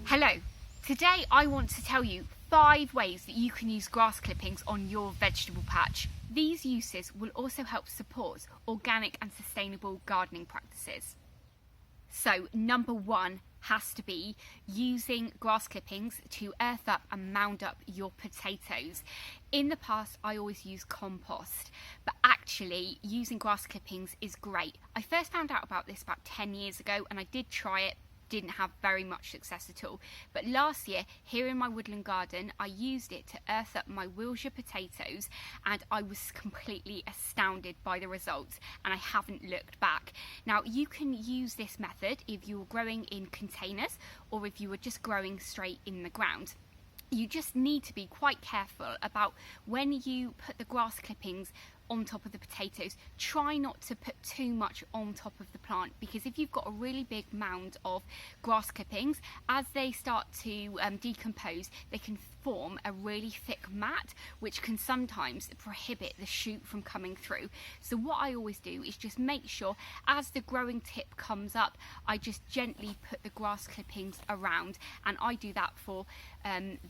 Hello, today I want to tell you 5 ways that you can use grass clippings on your vegetable patch. These uses will also help support organic and sustainable gardening practices. So number 1 has to be using grass clippings to earth up and mound up your potatoes. In the past I always used compost, but actually using grass clippings is great. I first found out about this about 10 years ago and I did try it. Didn't have very much success at all, but last year here in my woodland garden I used it to earth up my Wilshire potatoes and I was completely astounded by the results and I haven't looked back. Now you can use this method if you're growing in containers or if you are just growing straight in the ground. You just need to be quite careful about when you put the grass clippings on top of the potatoes. Try not to put too much on top of the plant, because if you've got a really big mound of grass clippings, as they start to decompose, they can form a really thick mat which can sometimes prohibit the shoot from coming through. So what I always do is just make sure as the growing tip comes up, I just gently put the grass clippings around, and I do that for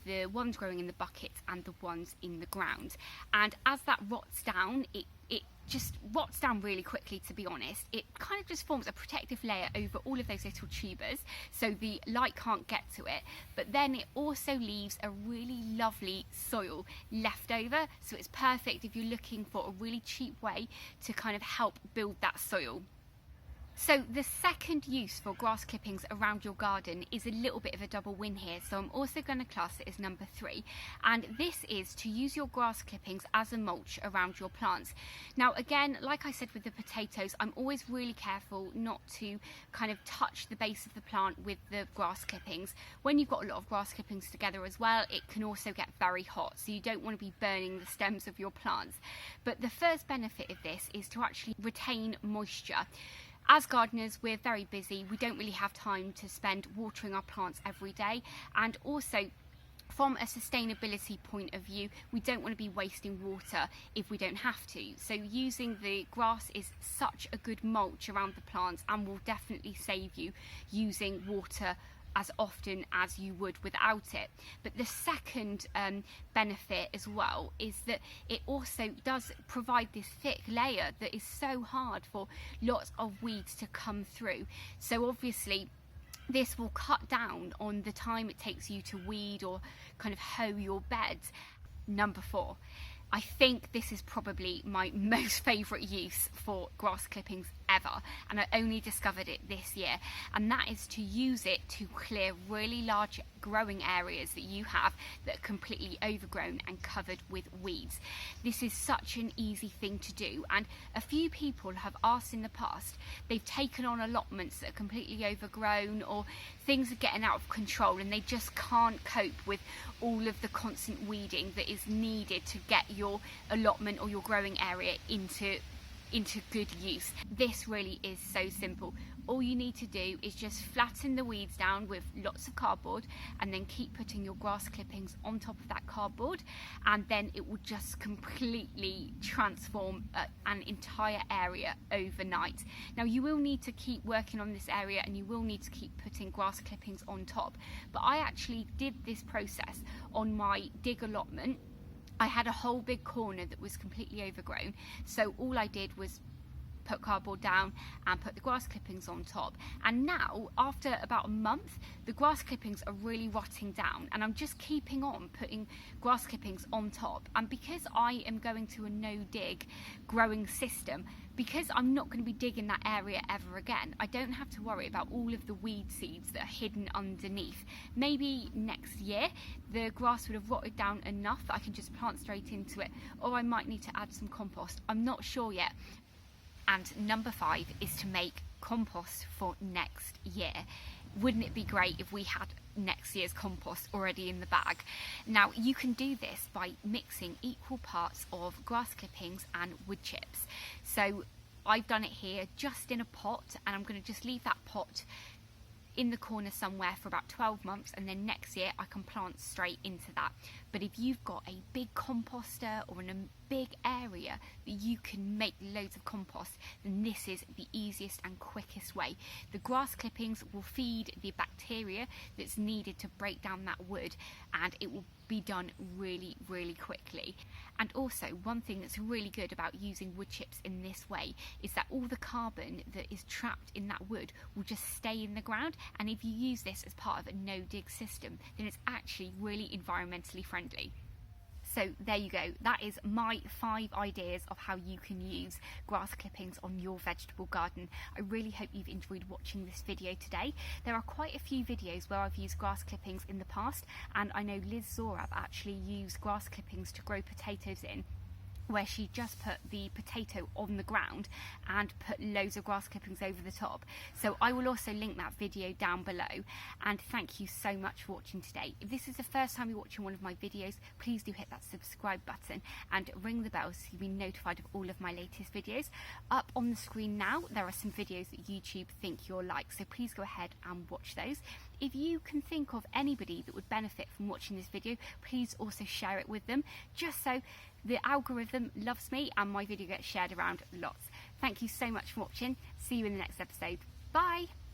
the ones growing in the buckets and the ones in the ground. And as that rots down, it just rots down really quickly, to be honest. It kind of just forms a protective layer over all of those little tubers so the light can't get to it, but then it also leaves a really lovely soil left over, so it's perfect if you're looking for a really cheap way to kind of help build that soil. So the second use for grass clippings around your garden is a little bit of a double win here, so I'm also going to class it as number 3, and this is to use your grass clippings as a mulch around your plants. Now again, like I said with the potatoes, I'm always really careful not to kind of touch the base of the plant with the grass clippings. When you've got a lot of grass clippings together as well, it can also get very hot, so you don't want to be burning the stems of your plants. But the first benefit of this is to actually retain moisture. As gardeners, we're very busy. We don't really have time to spend watering our plants every day, and also from a sustainability point of view, we don't want to be wasting water if we don't have to. So using the grass is such a good mulch around the plants and will definitely save you using water as often as you would without it. But the second benefit as well is that it also does provide this thick layer that is so hard for lots of weeds to come through. So obviously this will cut down on the time it takes you to weed or kind of hoe your beds. Number 4. I think this is probably my most favourite use for grass clippings ever, and I only discovered it this year, and that is to use it to clear really large growing areas that you have that are completely overgrown and covered with weeds. This is such an easy thing to do, and a few people have asked in the past. They've taken on allotments that are completely overgrown, or things are getting out of control and they just can't cope with all of the constant weeding that is needed to get your allotment or your growing area into good use. This really is so simple. All you need to do is just flatten the weeds down with lots of cardboard and then keep putting your grass clippings on top of that cardboard, and then it will just completely transform an entire area overnight. Now you will need to keep working on this area and you will need to keep putting grass clippings on top, but I actually did this process on my dig allotment. I had a whole big corner that was completely overgrown, so all I did was put cardboard down and put the grass clippings on top, and now after about a month the grass clippings are really rotting down and I'm just keeping on putting grass clippings on top. And because I am going to a no dig growing system, because I'm not going to be digging that area ever again, I don't have to worry about all of the weed seeds that are hidden underneath. Maybe next year the grass would have rotted down enough that I can just plant straight into it, or I might need to add some compost. I'm not sure yet. And number 5 is to make compost for next year. Wouldn't it be great if we had next year's compost already in the bag? Now you can do this by mixing equal parts of grass clippings and wood chips. So I've done it here just in a pot, and I'm going to just leave that pot in the corner somewhere for about 12 months, and then next year I can plant straight into that. But if you've got a big composter or big area that you can make loads of compost, then this is the easiest and quickest way. The grass clippings will feed the bacteria that's needed to break down that wood, and it will be done really, really quickly. And also, one thing that's really good about using wood chips in this way is that all the carbon that is trapped in that wood will just stay in the ground, and if you use this as part of a no-dig system, then it's actually really environmentally friendly. So there you go, that is my 5 ideas of how you can use grass clippings on your vegetable garden. I really hope you've enjoyed watching this video today. There are quite a few videos where I've used grass clippings in the past, and I know Liz Zorab actually used grass clippings to grow potatoes in, where she just put the potato on the ground and put loads of grass clippings over the top. So I will also link that video down below, and thank you so much for watching today. If this is the first time you're watching one of my videos, please do hit that subscribe button and ring the bell so you'll be notified of all of my latest videos. Up on the screen now there are some videos that YouTube think you'll like, so please go ahead and watch those. If you can think of anybody that would benefit from watching this video, please also share it with them, just so the algorithm loves me and my video gets shared around lots. Thank you so much for watching. See you in the next episode. Bye!